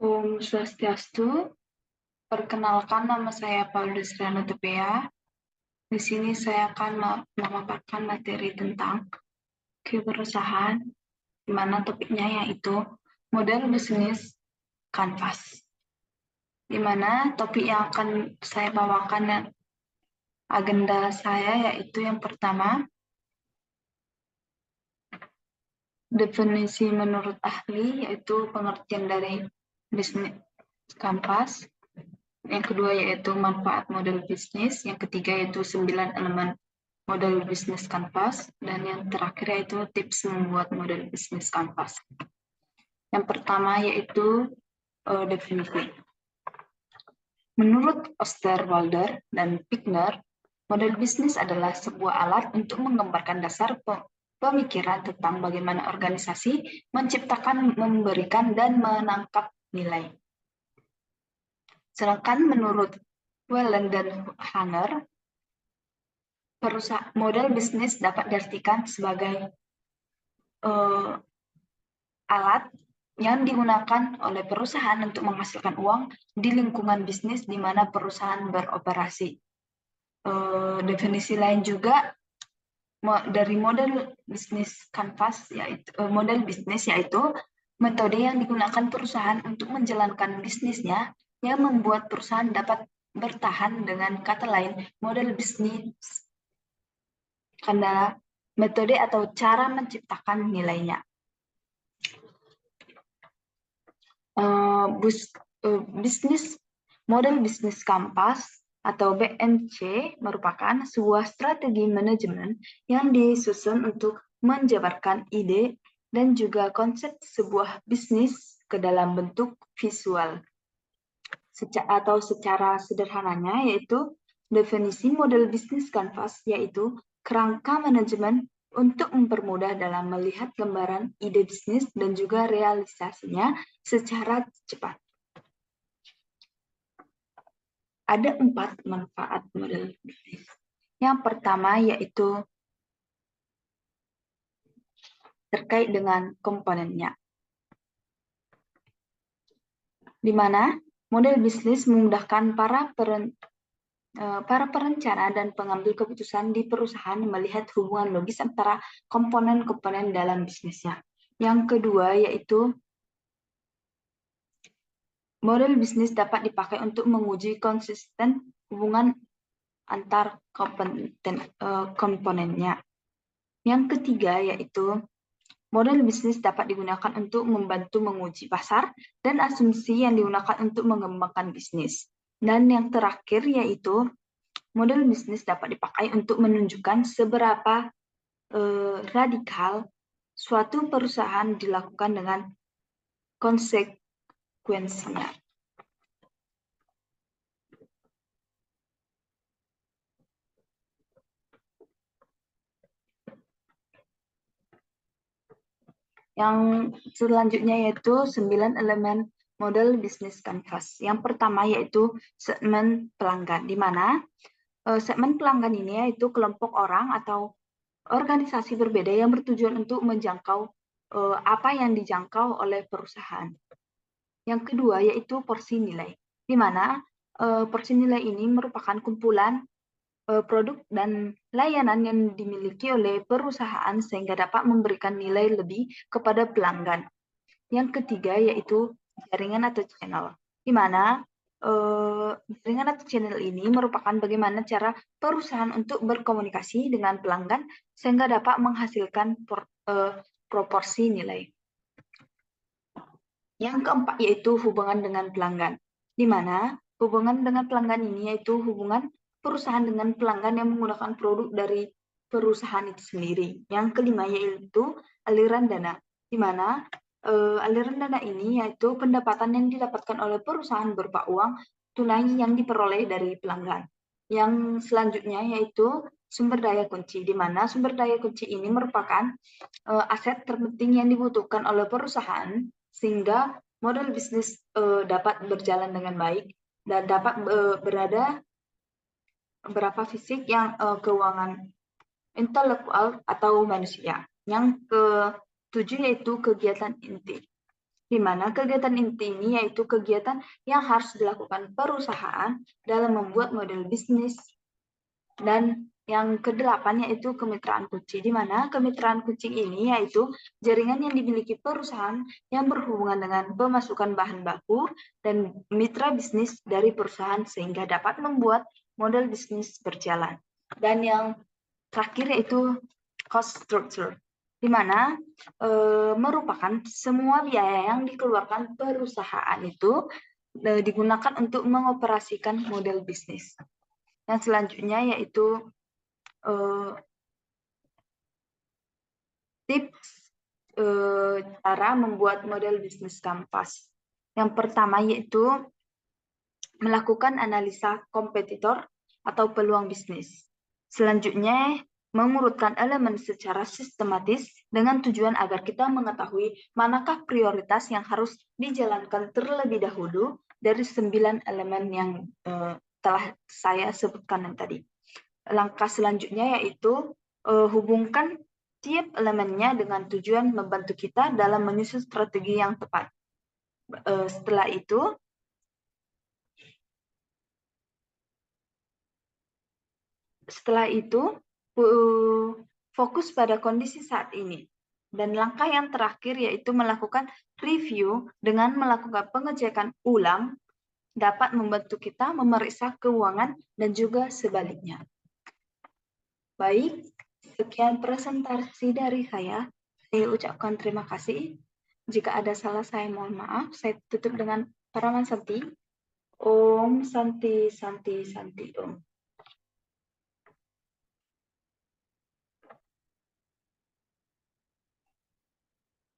Om Swastiastu. Perkenalkan, nama saya Paulus Ranutopea. Di sini saya akan memaparkan materi tentang kewirausahaan, di mana topiknya yaitu model bisnis kanvas. Di mana topik yang akan saya bawakan dan agenda saya yaitu yang pertama, definisi menurut ahli, yaitu pengertian dari bisnis kanvas. Yang kedua yaitu manfaat model bisnis, yang ketiga yaitu 9 elemen model bisnis kanvas, dan yang terakhir yaitu tips membuat model bisnis kanvas. Yang pertama yaitu definisi. Menurut Osterwalder dan Pigner, model bisnis adalah sebuah alat untuk menggambarkan dasar pemikiran tentang bagaimana organisasi menciptakan, memberikan, dan menangkap nilai. Sedangkan menurut Whelan dan Hanger, model bisnis dapat diartikan sebagai alat yang digunakan oleh perusahaan untuk menghasilkan uang di lingkungan bisnis di mana perusahaan beroperasi. Definisi lain juga dari model bisnis kanvas yaitu metode yang digunakan perusahaan untuk menjalankan bisnisnya yang membuat perusahaan dapat bertahan. Dengan kata lain, model bisnis adalah metode atau cara menciptakan nilainya. Model bisnis kanvas atau BNC merupakan sebuah strategi manajemen yang disusun untuk menjabarkan ide dan juga konsep sebuah bisnis ke dalam bentuk visual. Secara sederhananya yaitu definisi model bisnis kanvas yaitu kerangka manajemen untuk mempermudah dalam melihat gambaran ide bisnis dan juga realisasinya secara cepat. Ada 4 manfaat model bisnis. Yang pertama yaitu terkait dengan komponennya, di mana model bisnis memudahkan para perencana dan pengambil keputusan di perusahaan melihat hubungan logis antara komponen-komponen dalam bisnisnya. Yang kedua yaitu model bisnis dapat dipakai untuk menguji konsisten hubungan antar komponennya. Yang ketiga yaitu model bisnis dapat digunakan untuk membantu menguji pasar dan asumsi yang digunakan untuk mengembangkan bisnis. Dan yang terakhir yaitu model bisnis dapat dipakai untuk menunjukkan seberapa radikal suatu perusahaan dilakukan dengan konsekuensinya. Yang selanjutnya yaitu 9 elemen model bisnis kanvas. Yang pertama yaitu segmen pelanggan, di mana segmen pelanggan ini yaitu kelompok orang atau organisasi berbeda yang bertujuan untuk menjangkau apa yang dijangkau oleh perusahaan. Yang kedua yaitu porsi nilai, di mana porsi nilai ini merupakan kumpulan produk dan layanan yang dimiliki oleh perusahaan sehingga dapat memberikan nilai lebih kepada pelanggan. Yang ketiga yaitu jaringan atau channel, di mana jaringan atau channel ini merupakan bagaimana cara perusahaan untuk berkomunikasi dengan pelanggan sehingga dapat menghasilkan proporsi nilai. Yang keempat yaitu hubungan dengan pelanggan, di mana hubungan dengan pelanggan ini yaitu hubungan perusahaan dengan pelanggan yang menggunakan produk dari perusahaan itu sendiri. Yang kelima yaitu aliran dana, di mana aliran dana ini yaitu pendapatan yang didapatkan oleh perusahaan berupa uang tunai yang diperoleh dari pelanggan. Yang selanjutnya yaitu sumber daya kunci, di mana sumber daya kunci ini merupakan aset terpenting yang dibutuhkan oleh perusahaan sehingga model bisnis dapat berjalan dengan baik dan dapat berapa fisik yang keuangan intelektual atau manusia. Yang ketujuh yaitu kegiatan inti, di mana kegiatan inti ini yaitu kegiatan yang harus dilakukan perusahaan dalam membuat model bisnis. Dan yang kedelapan yaitu kemitraan kucing, di mana kemitraan kucing ini yaitu jaringan yang dimiliki perusahaan yang berhubungan dengan pemasukan bahan baku dan mitra bisnis dari perusahaan sehingga dapat membuat model bisnis berjalan. Dan yang terakhir yaitu cost structure, di mana merupakan semua biaya yang dikeluarkan perusahaan itu digunakan untuk mengoperasikan model bisnis. Yang selanjutnya yaitu tips cara membuat model bisnis kanvas. Yang pertama yaitu melakukan analisa kompetitor atau peluang bisnis. Selanjutnya, mengurutkan elemen secara sistematis dengan tujuan agar kita mengetahui manakah prioritas yang harus dijalankan terlebih dahulu dari 9 elemen yang telah saya sebutkan tadi. Langkah selanjutnya yaitu hubungkan tiap elemennya dengan tujuan membantu kita dalam menyusun strategi yang tepat. Setelah itu fokus pada kondisi saat ini. Dan langkah yang terakhir yaitu melakukan review dengan melakukan pengecekan ulang dapat membantu kita memeriksa keuangan dan juga sebaliknya. Baik, sekian presentasi dari saya. Saya ucapkan terima kasih. Jika ada salah saya mohon maaf. Saya tutup dengan Paraman Santi. Om Santi Santi Santi Om.